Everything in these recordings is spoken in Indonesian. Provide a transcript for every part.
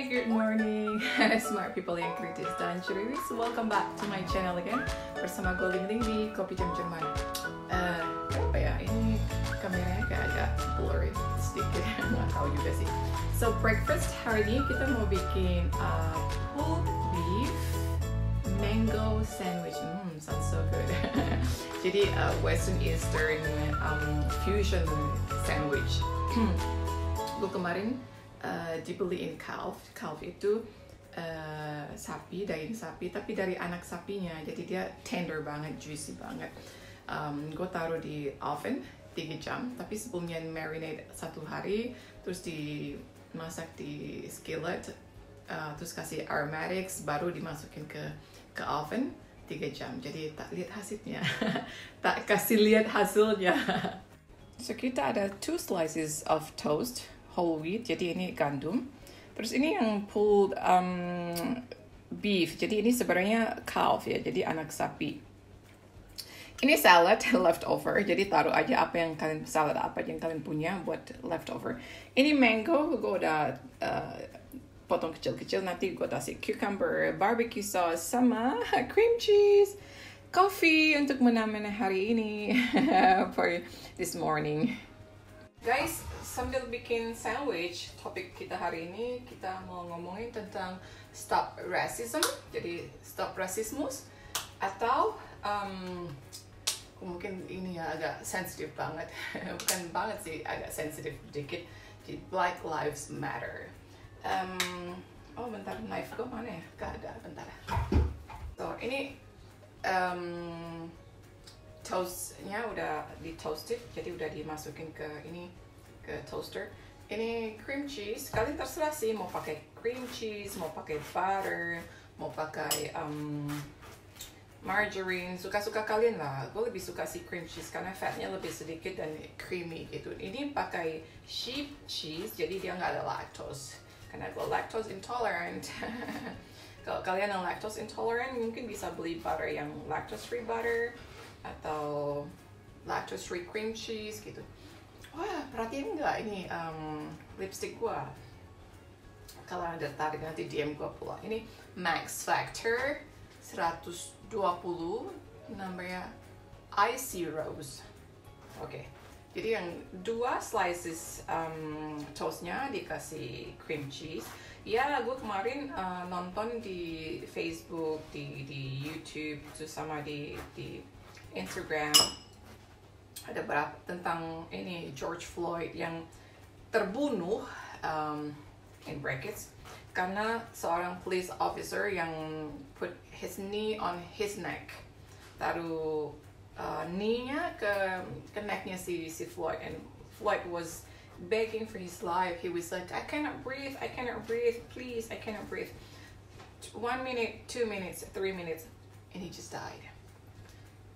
good morning smart people yang kritis dan curious. Welcome back to my channel again. Bersama gue Ling Ling di Kopi Jam Jerman. Apa ya, ini kameranya kayak agak blurry sedikit, nggak tahu juga sih. So breakfast hari ini kita mau bikin pulled beef mango sandwich. Sounds so good. Jadi Western Eastern fusion sandwich. Gue kemarin dibeliin calf itu sapi, daging sapi, tapi dari anak sapinya, jadi dia tender banget, juicy banget. Gue taruh di oven 3 jam, tapi sebelumnya marinate 1 hari, terus dimasak di skillet, terus kasih aromatics, baru dimasukin ke oven 3 jam. Jadi tak lihat hasilnya, tak kasih lihat hasilnya. So kita ada 2 slices of toast whole wheat, jadi ini gandum. Terus ini yang pulled beef, jadi ini sebenarnya calf ya, jadi anak sapi. Ini salad leftover, jadi taruh aja apa yang kalian salad apa yang kalian punya buat leftover. Ini mango, gue udah potong kecil-kecil, nanti gue kasih cucumber, barbecue sauce, sama cream cheese, coffee untuk menemani hari ini for this morning. Guys, sambil bikin sandwich, topik kita hari ini kita mau ngomongin tentang stop racism, jadi stop rasismus, atau mungkin ini ya agak sensitif banget, bukan banget sih, agak sensitif dikit, jadi Black Lives Matter. Oh bentar, knife gue mana ya? Gak ada, bentar. So ini toastnya udah di toasted, jadi udah dimasukin ke ini, ke toaster. Ini cream cheese, kalian terserah sih mau pakai cream cheese, mau pakai butter, mau pakai margarine, suka-suka kalian lah. Gue lebih suka si cream cheese karena fatnya lebih sedikit dan creamy gitu. Ini pakai sheep cheese, jadi dia nggak ada lactose. Karena gue lactose intolerant. Kalau kalian yang lactose intolerant, mungkin bisa beli butter yang lactose free butter atau lactose free cream cheese gitu. Wah, perhatiin nggak ini lipstick gue? Kalau ada tarik nanti DM gue pula. Ini Max Factor 120, namanya Icy Rose. Oke, jadi yang 2 slices toastnya dikasih cream cheese. Ya, gue kemarin nonton di Facebook, di YouTube, terus sama di Instagram, ada berapa tentang ini George Floyd yang terbunuh in brackets karena seorang police officer yang put his knee on his neck, taruh knee-nya ke neck-nya si Floyd, and Floyd was begging for his life. He was like, I cannot breathe, please, I cannot breathe. 1 minute, 2 minutes, 3 minutes, and he just died.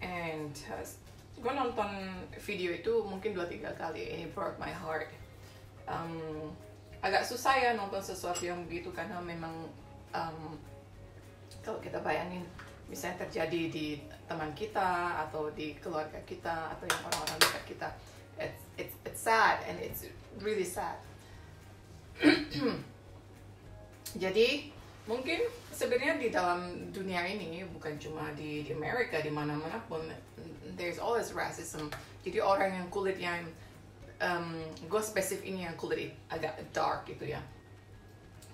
And gue nonton video itu mungkin 2-3 kali, and it broke my heart. Agak susah ya nonton sesuatu yang begitu karena memang kalau kita bayangin misalnya terjadi di teman kita atau di keluarga kita atau yang orang-orang dekat kita, it's sad and it's really sad. Jadi mungkin sebenarnya di dalam dunia ini, bukan cuma di Amerika, di mana-mana pun there's always racism. Jadi orang yang kulitnya gue spesifik ini yang kulit agak dark gitu ya.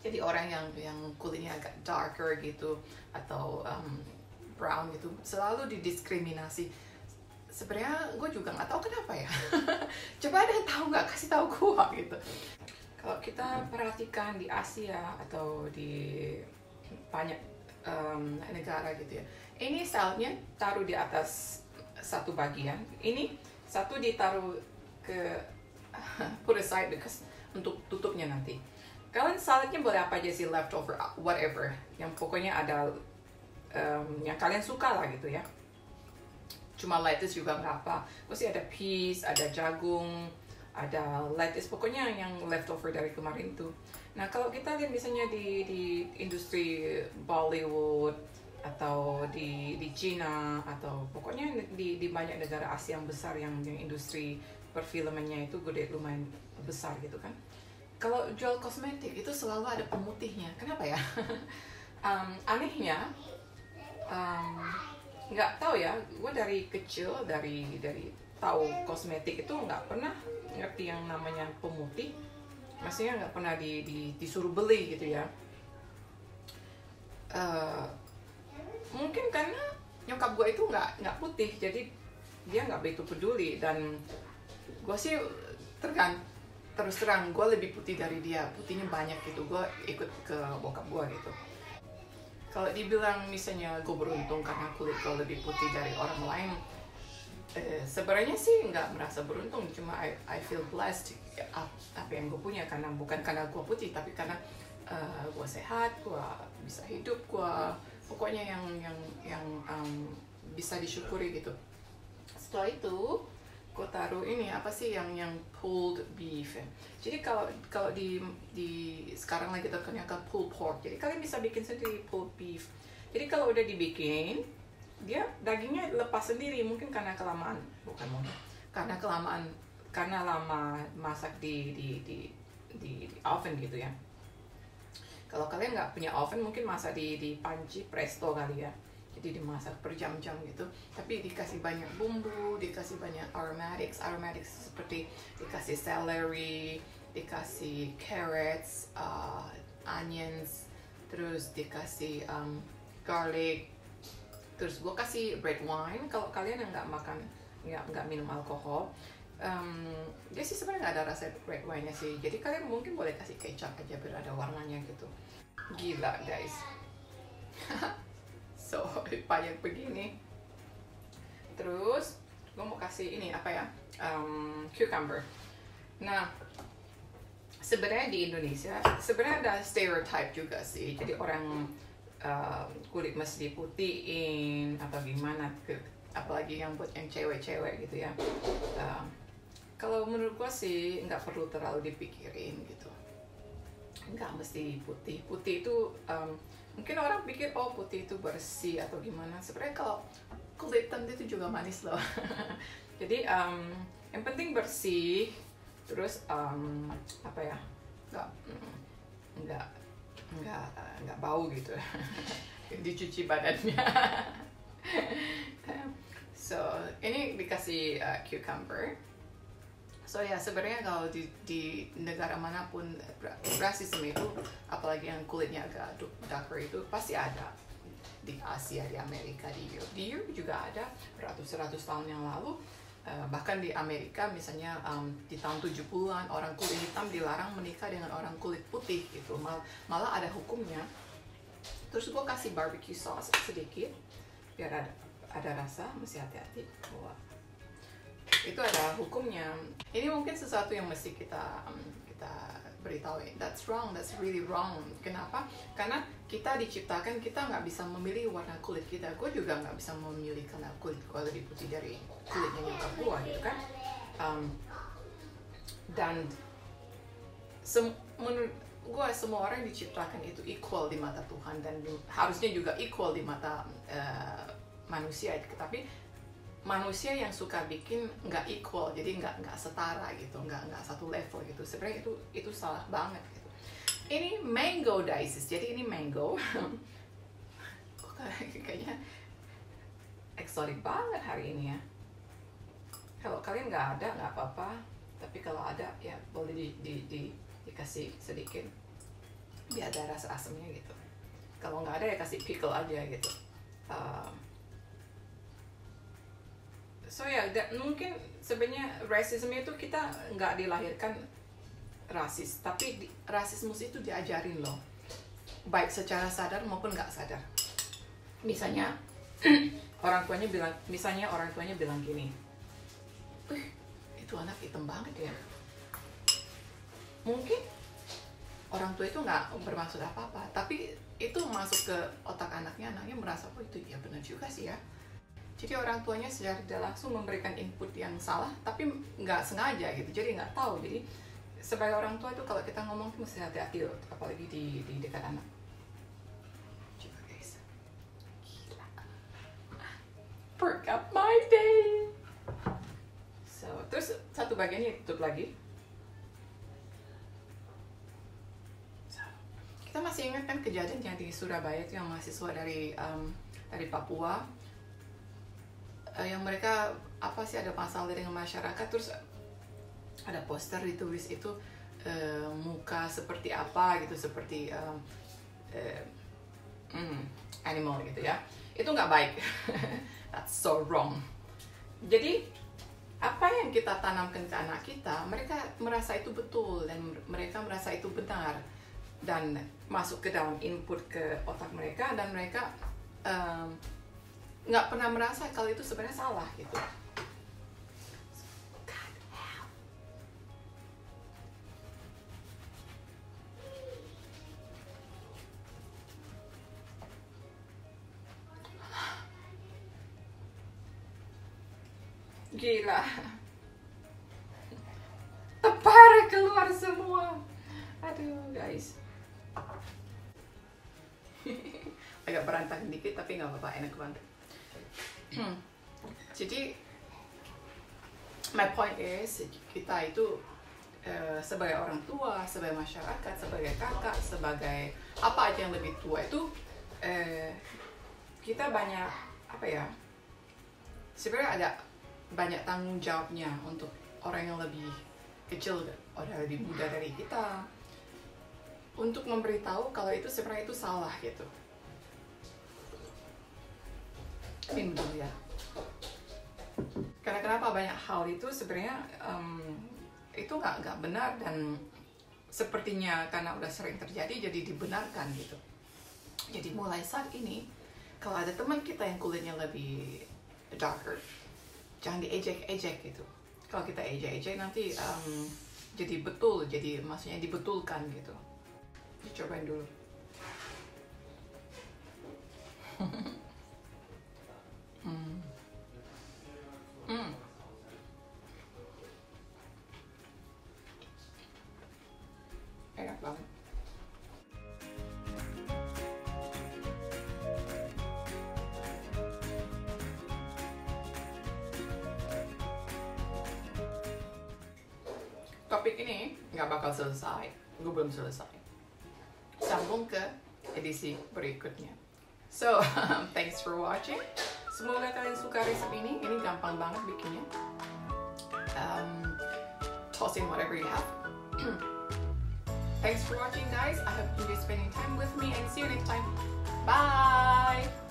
Jadi orang yang kulitnya agak darker gitu atau brown gitu selalu didiskriminasi. Sebenarnya gue juga nggak tahu kenapa ya. Coba ada yang tahu nggak, kasih tahu gue gitu. Kalau kita perhatikan di Asia atau di banyak negara gitu ya, ini saladnya taruh di atas satu bagian, ini satu ditaruh ke put aside because untuk tutupnya nanti. Kalian saladnya boleh apa aja sih, leftover, whatever, yang pokoknya ada yang kalian suka lah gitu ya. Cuma lettuce juga nggak apa. Pasti ada peas, ada jagung, ada lettuce, pokoknya yang leftover dari kemarin tuh. Nah kalau kita lihat misalnya di industri Bollywood atau di Cina atau pokoknya di banyak negara Asia yang besar yang industri perfilmannya itu gede, lumayan besar gitu kan. kalau jual kosmetik itu selalu ada pemutihnya. Kenapa ya? Anehnya, nggak tahu ya. Gue dari kecil dari tahu kosmetik itu nggak pernah ngerti yang namanya pemutih. Maksudnya nggak pernah disuruh beli gitu ya. Mungkin karena nyokap gue itu nggak putih, jadi dia nggak begitu peduli. Dan gue sih terus terang gue lebih putih dari dia, putihnya banyak gitu. Gue ikut ke bokap gue gitu. Kalau dibilang misalnya gue beruntung karena kulit gue lebih putih dari orang lain, sebenarnya sih nggak merasa beruntung, cuma I feel blessed apa yang gue punya, karena bukan karena gue putih, tapi karena gue sehat, gue bisa hidup, gue pokoknya yang bisa disyukuri gitu. Setelah itu gue taruh ini apa sih yang pulled beef ya. Jadi kalau di sekarang lagi terkenal pulled pork, jadi kalian bisa bikin sendiri pulled beef. Jadi kalau udah dibikin, dia dagingnya lepas sendiri, mungkin karena lama masak di oven gitu ya. Kalau kalian nggak punya oven, mungkin masak di panci presto kali ya. Jadi dimasak berjam-jam gitu. Tapi dikasih banyak bumbu, dikasih banyak aromatics seperti dikasih celery, dikasih carrots, onions, terus dikasih garlic. Terus gue kasih red wine. Kalau kalian yang nggak minum alkohol, dia sih sebenarnya nggak ada rasa red wine-nya sih. Jadi kalian mungkin boleh kasih kecap aja biar ada warnanya gitu. Gila guys. So banyak begini. Terus gue mau kasih ini apa ya, cucumber. Nah sebenarnya di Indonesia sebenarnya ada stereotype juga sih. Jadi orang kulit mesti diputihin atau gimana, apalagi yang buat yang cewek-cewek gitu ya. Kalau menurut gue sih nggak perlu terlalu dipikirin gitu. Nggak mesti putih. Putih itu mungkin orang pikir oh putih itu bersih atau gimana. Sebenarnya kalau kulit hitam itu juga manis loh. Jadi yang penting bersih. Terus apa ya, nggak bau gitu. Dicuci badannya. So ini dikasih cucumber. So ya sebenarnya kalau di negara manapun rasisme itu, apalagi yang kulitnya agak darker itu pasti ada. Di Asia, di Amerika, di Europe juga ada ratus tahun yang lalu. Bahkan di Amerika misalnya di tahun 70-an orang kulit hitam dilarang menikah dengan orang kulit putih gitu. Malah ada hukumnya. Terus gue kasih barbecue sauce sedikit biar ada rasa, mesti hati-hati. Itu ada hukumnya. Ini mungkin sesuatu yang mesti kita beritahu. That's wrong, that's really wrong. Kenapa? Karena kita diciptakan, kita nggak bisa memilih warna kulit kita. Gue juga nggak bisa memilih karena kulit gue lebih putih dari kulitnya nyokap gue gitu kan. Dan menurut gue semua orang diciptakan itu equal di mata Tuhan, dan harusnya juga equal di mata manusia. Tapi manusia yang suka bikin nggak equal, jadi nggak setara gitu, nggak satu level gitu. Sebenarnya itu salah banget gitu. Ini mango dices, jadi ini mango. Kayaknya eksotik banget hari ini ya. Kalau kalian nggak ada nggak apa-apa, tapi kalau ada ya boleh dikasih sedikit biar ada rasa asamnya gitu. Kalau nggak ada ya kasih pickle aja gitu. So ya, mungkin sebenarnya rasisme itu kita nggak dilahirkan rasis, tapi rasisme itu diajarin loh, baik secara sadar maupun nggak sadar. Misalnya orang tuanya bilang gini, itu anak hitam banget ya. Mungkin orang tua itu nggak bermaksud apa-apa, tapi itu masuk ke otak anaknya merasa oh itu ya benar juga sih ya. Jadi orang tuanya secara tidak langsung memberikan input yang salah, tapi nggak sengaja gitu, jadi nggak tahu. Jadi sebagai orang tua itu kalau kita ngomong mesti hati-hati loh, apalagi di dekat anak. Coba guys, gila, perk up my day. So terus satu bagiannya tutup lagi. masih ingat kan kejadiannya di Surabaya itu yang mahasiswa dari Papua, yang mereka apa sih ada masalah dengan masyarakat, terus ada poster ditulis itu muka seperti apa gitu, seperti animal gitu ya. Itu nggak baik. That's so wrong. Jadi apa yang kita tanamkan ke anak kita, mereka merasa itu betul dan mereka merasa itu benar dan masuk ke dalam input ke otak mereka, dan mereka nggak pernah merasa kalau itu sebenarnya salah gitu. Gila, tepar keluar semua. Aduh guys, agak berantakan dikit tapi nggak apa-apa, enak banget. Jadi my point is, kita itu sebagai orang tua, sebagai masyarakat, sebagai kakak, sebagai apa aja yang lebih tua itu kita banyak apa ya, sebenarnya ada banyak tanggung jawabnya untuk orang yang lebih kecil, orang lebih muda dari kita, untuk memberitahu kalau itu sebenarnya itu salah gitu. Ini betul ya. Karena kenapa banyak hal itu sebenarnya itu nggak benar, dan sepertinya karena udah sering terjadi jadi dibenarkan gitu. Jadi mulai saat ini kalau ada teman kita yang kulitnya lebih darker, jangan diejek-ejek gitu. Kalau kita ejek-ejek nanti jadi betul, jadi maksudnya dibetulkan gitu. Dicobain dulu. Enak banget. Topik ini nggak bakal selesai, gue belum selesai. Sambung ke edisi berikutnya. So, thanks for watching. Semoga kalian suka resep ini gampang banget bikinnya. Toss in whatever you have. Thanks for watching guys, I hope you enjoy spending time with me, and see you next time. Bye!